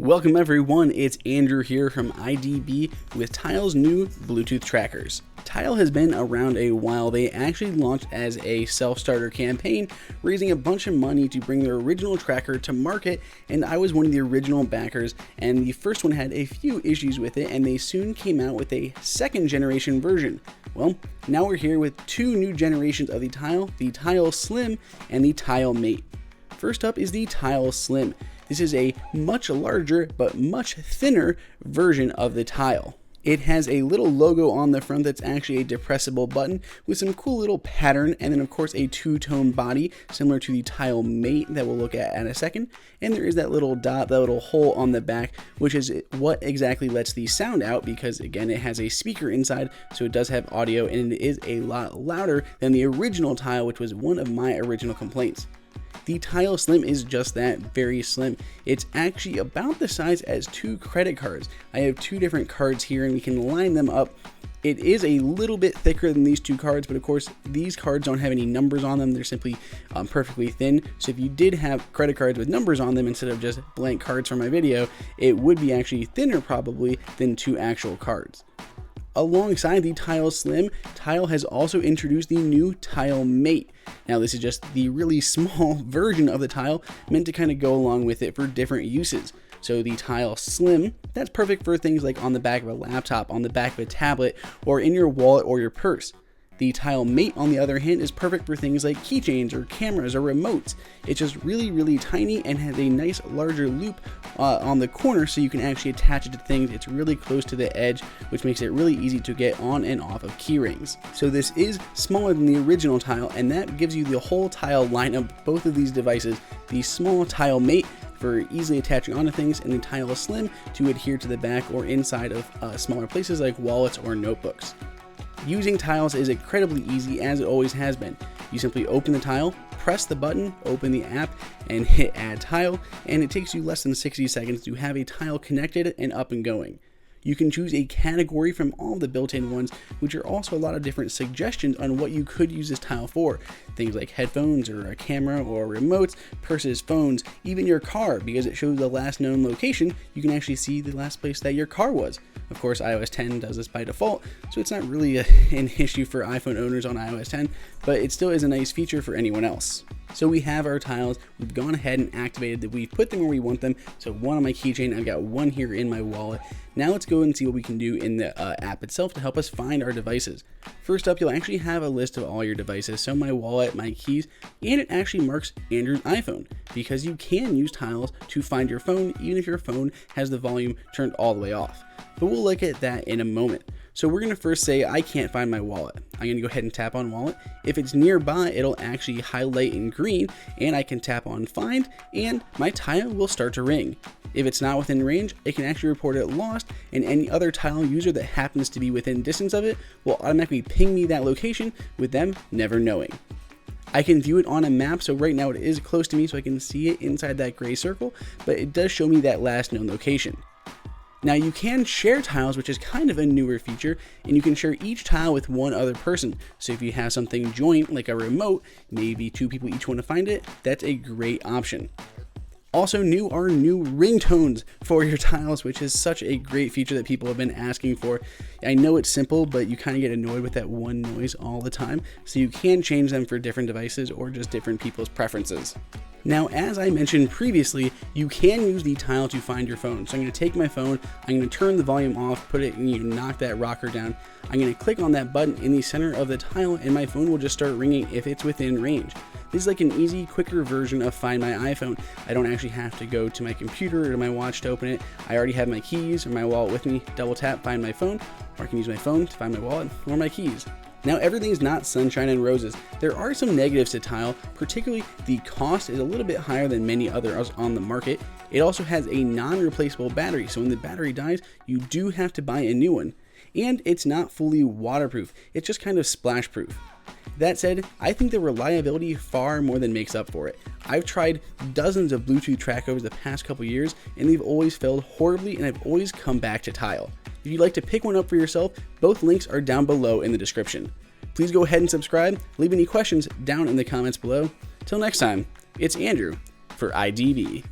Welcome everyone, it's Andrew here from IDB with Tile's new Bluetooth trackers. Tile has been around a while. They actually launched as a self-starter campaign, raising a bunch of money to bring their original tracker to market, and I was one of the original backers, and the first one had a few issues with it, and they soon came out with a second generation version. Well, now we're here with two new generations of the Tile Slim and the Tile Mate. First up is the Tile Slim. This is a much larger but much thinner version of the Tile. It has a little logo on the front that's actually a depressible button with some cool little pattern, and then of course a two-tone body similar to the Tile Mate that we'll look at in a second. And there is that little dot, that little hole on the back, which is what exactly lets the sound out, because again it has a speaker inside, so it does have audio, and it is a lot louder than the original Tile, which was one of my original complaints. The Tile Slim is just that, very slim. It's actually about the size as two credit cards. I have two different cards here and we can line them up. It is a little bit thicker than these two cards, but of course these cards don't have any numbers on them. They're simply perfectly thin. So if you did have credit cards with numbers on them instead of just blank cards for my video, it would be actually thinner probably than two actual cards. Alongside the Tile Slim, Tile has also introduced the new Tile Mate. Now this is just the really small version of the Tile, meant to kind of go along with it for different uses. So the Tile Slim, that's perfect for things like on the back of a laptop, on the back of a tablet, or in your wallet or your purse. The Tile Mate, on the other hand, is perfect for things like keychains or cameras or remotes. It's just really tiny and has a nice larger loop on the corner, so you can actually attach it to things. It's really close to the edge, which makes it really easy to get on and off of key rings. So this is smaller than the original Tile, and that gives you the whole Tile lineup, both of these devices. The small Tile Mate for easily attaching onto things, and the Tile Slim to adhere to the back or inside of smaller places like wallets or notebooks. Using tiles is incredibly easy, as it always has been. You simply open the tile, press the button, open the app, and hit add tile, and it takes you less than 60 seconds to have a tile connected and up and going. You can choose a category from all the built-in ones, which are also a lot of different suggestions on what you could use this tile for. Things like headphones or a camera or remotes, purses, phones, even your car, because it shows the last known location. You can actually see the last place that your car was. Of course, iOS 10 does this by default, so it's not really an issue for iPhone owners on iOS 10, but it still is a nice feature for anyone else. So we have our tiles, we've gone ahead and activated that, we've put them where we want them. So one on my keychain, I've got one here in my wallet. Now let's go and see what we can do in the app itself to help us find our devices. First up, you'll actually have a list of all your devices. So my wallet, my keys, and it actually marks Andrew's iPhone, because you can use tiles to find your phone, even if your phone has the volume turned all the way off. But we'll look at that in a moment. So we're going to first say I can't find my wallet. I'm going to go ahead and tap on wallet. If it's nearby, it'll actually highlight in green, and I can tap on find, and my tile will start to ring. If it's not within range, it can actually report it lost, and any other tile user that happens to be within distance of it will automatically ping me that location, with them never knowing. I can view it on a map, so right now it is close to me, so I can see it inside that gray circle, but it does show me that last known location. Now you can share tiles, which is kind of a newer feature, and you can share each tile with one other person. So if you have something joint like a remote, maybe two people each want to find it, that's a great option. Also new are new ringtones for your tiles, which is such a great feature that people have been asking for. I know it's simple, but you kind of get annoyed with that one noise all the time, so you can change them for different devices or just different people's preferences. Now, as I mentioned previously, you can use the tile to find your phone. So I'm going to take my phone, I'm going to turn the volume off, put it, and knock that rocker down. I'm going to click on that button in the center of the tile, and my phone will just start ringing if it's within range. This is like an easy, quicker version of Find My iPhone. I don't actually have to go to my computer or to my watch to open it. I already have my keys or my wallet with me. Double tap, find my phone, or I can use my phone to find my wallet or my keys. Now, everything's not sunshine and roses. There are some negatives to Tile, particularly the cost is a little bit higher than many others on the market. It also has a non-replaceable battery, so when the battery dies, you do have to buy a new one. And it's not fully waterproof, it's just kind of splash proof. That said, I think the reliability far more than makes up for it. I've tried dozens of Bluetooth trackers the past couple years, and they've always failed horribly, and I've always come back to Tile. If you'd like to pick one up for yourself, both links are down below in the description. Please go ahead and subscribe, leave any questions down in the comments below. Till next time, it's Andrew for IDB.